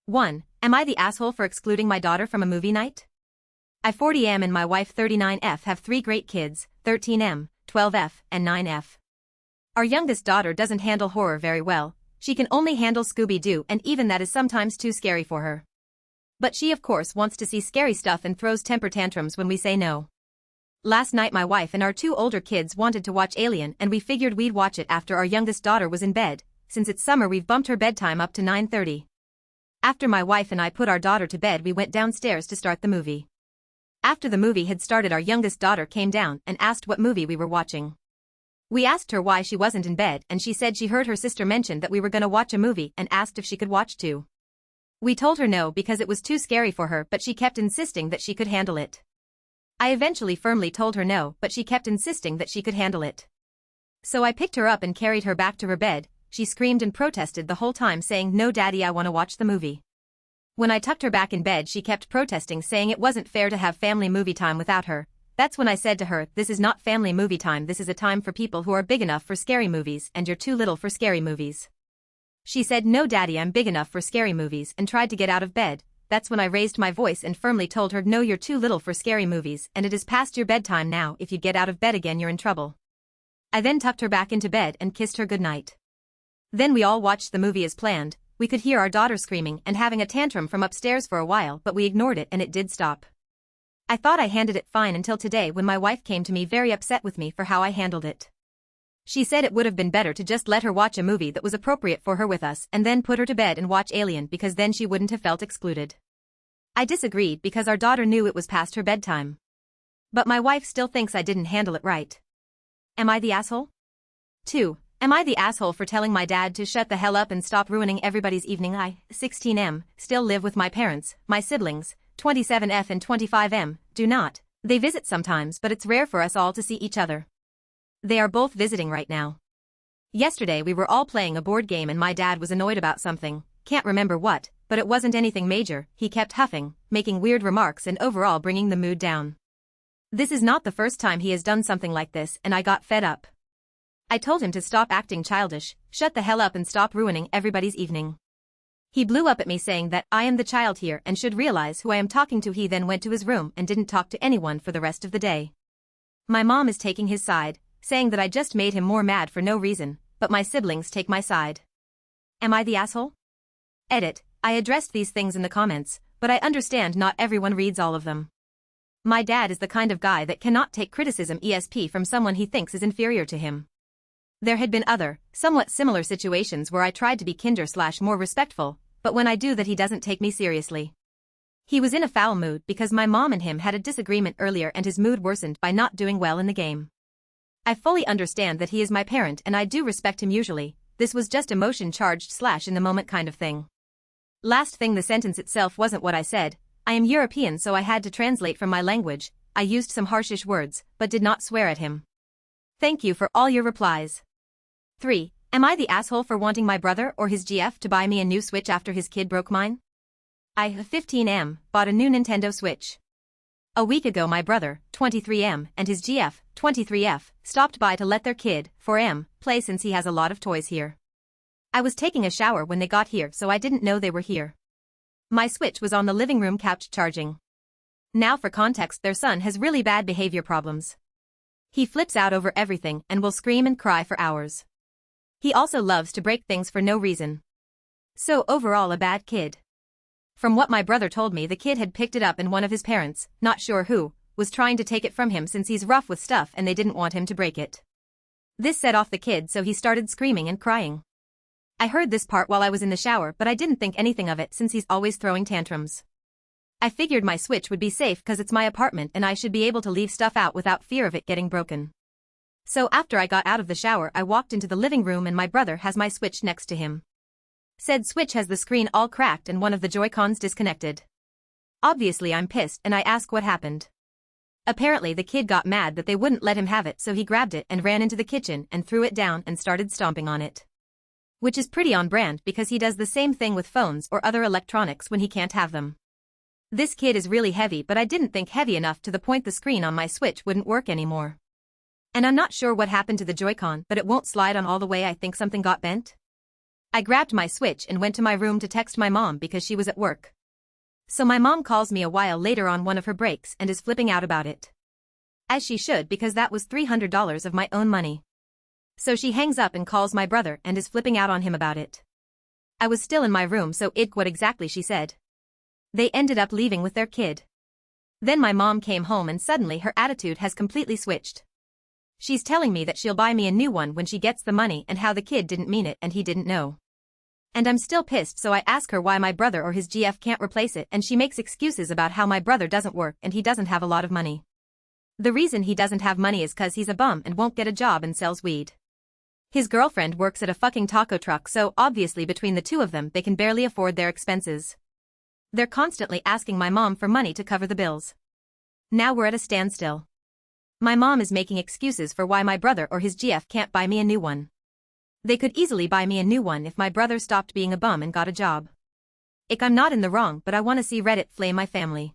1. Am I the asshole for excluding my daughter from a movie night? I 40M and my wife 39F have 3 great kids, 13M, 12F, and 9F. Our youngest daughter doesn't handle horror very well. She can only handle Scooby-Doo, and even that is sometimes too scary for her. But she of course wants to see scary stuff and throws temper tantrums when we say no. Last night my wife and our 2 older kids wanted to watch Alien, and we figured we'd watch it after our youngest daughter was in bed. Since it's summer, we've bumped her bedtime up to 9:30. After my wife and I put our daughter to bed, we went downstairs to start the movie. After the movie had started, our youngest daughter came down and asked what movie we were watching. We asked her why she wasn't in bed, and she said she heard her sister mention that we were gonna watch a movie and asked if she could watch too. We told her no because it was too scary for her, but she kept insisting that she could handle it. I eventually firmly told her no, but she kept insisting that she could handle it. So I picked her up and carried her back to her bed. She screamed and protested the whole time, saying, "No daddy, I want to watch the movie." When I tucked her back in bed, she kept protesting, saying it wasn't fair to have family movie time without her. That's when I said to her, "This is not family movie time, this is a time for people who are big enough for scary movies, and you're too little for scary movies." She said, "No daddy, I'm big enough for scary movies," and tried to get out of bed. That's when I raised my voice and firmly told her, "No, you're too little for scary movies, and it is past your bedtime now. If you get out of bed again, you're in trouble." I then tucked her back into bed and kissed her goodnight. Then we all watched the movie as planned. We could hear our daughter screaming and having a tantrum from upstairs for a while, but we ignored it and it did stop. I thought I handled it fine until today, when my wife came to me very upset with me for how I handled it. She said it would have been better to just let her watch a movie that was appropriate for her with us and then put her to bed and watch Alien, because then she wouldn't have felt excluded. I disagreed because our daughter knew it was past her bedtime. But my wife still thinks I didn't handle it right. Am I the asshole? 2. Am I the asshole for telling my dad to shut the hell up and stop ruining everybody's evening? I, 16M, still live with my parents. My siblings, 27F and 25M, do not. They visit sometimes, but it's rare for us all to see each other. They are both visiting right now. Yesterday we were all playing a board game and my dad was annoyed about something, can't remember what, but it wasn't anything major. He kept huffing, making weird remarks and overall bringing the mood down. This is not the first time he has done something like this, and I got fed up. I told him to stop acting childish, shut the hell up and stop ruining everybody's evening. He blew up at me saying that I am the child here and should realize who I am talking to. He then went to his room and didn't talk to anyone for the rest of the day. My mom is taking his side, saying that I just made him more mad for no reason, but my siblings take my side. Am I the asshole? Edit, I addressed these things in the comments, but I understand not everyone reads all of them. My dad is the kind of guy that cannot take criticism ESP from someone he thinks is inferior to him. There had been other, somewhat similar situations where I tried to be kinder/more respectful, but when I do that he doesn't take me seriously. He was in a foul mood because my mom and him had a disagreement earlier and his mood worsened by not doing well in the game. I fully understand that he is my parent and I do respect him usually. This was just emotion charged / in the moment kind of thing. Last thing, the sentence itself wasn't what I said. I am European, so I had to translate from my language. I used some harshish words, but did not swear at him. Thank you for all your replies. 3. Am I the asshole for wanting my brother or his GF to buy me a new Switch after his kid broke mine? I, 15M, bought a new Nintendo Switch. A week ago my brother, 23M, and his GF, 23F, stopped by to let their kid, 4M, play since he has a lot of toys here. I was taking a shower when they got here, so I didn't know they were here. My Switch was on the living room couch charging. Now for context, their son has really bad behavior problems. He flips out over everything and will scream and cry for hours. He also loves to break things for no reason. So overall a bad kid. From what my brother told me, the kid had picked it up and one of his parents, not sure who, was trying to take it from him since he's rough with stuff and they didn't want him to break it. This set off the kid, so he started screaming and crying. I heard this part while I was in the shower, but I didn't think anything of it since he's always throwing tantrums. I figured my Switch would be safe cause it's my apartment and I should be able to leave stuff out without fear of it getting broken. So after I got out of the shower, I walked into the living room and my brother has my Switch next to him. Said Switch has the screen all cracked and one of the Joy-Cons disconnected. Obviously I'm pissed and I ask what happened. Apparently the kid got mad that they wouldn't let him have it, so he grabbed it and ran into the kitchen and threw it down and started stomping on it. Which is pretty on brand because he does the same thing with phones or other electronics when he can't have them. This kid is really heavy, but I didn't think heavy enough to the point the screen on my Switch wouldn't work anymore. And I'm not sure what happened to the Joy-Con, but it won't slide on all the way. I think something got bent. I grabbed my Switch and went to my room to text my mom because she was at work. So my mom calls me a while later on one of her breaks and is flipping out about it. As she should, because that was $300 of my own money. So she hangs up and calls my brother and is flipping out on him about it. I was still in my room, so what exactly she said. They ended up leaving with their kid. Then my mom came home and suddenly her attitude has completely switched. She's telling me that she'll buy me a new one when she gets the money and how the kid didn't mean it and he didn't know. And I'm still pissed, so I ask her why my brother or his GF can't replace it, and she makes excuses about how my brother doesn't work and he doesn't have a lot of money. The reason he doesn't have money is cause he's a bum and won't get a job and sells weed. His girlfriend works at a fucking taco truck, so obviously between the two of them they can barely afford their expenses. They're constantly asking my mom for money to cover the bills. Now we're at a standstill. My mom is making excuses for why my brother or his GF can't buy me a new one. They could easily buy me a new one if my brother stopped being a bum and got a job. I'm not in the wrong, but I want to see Reddit flame my family.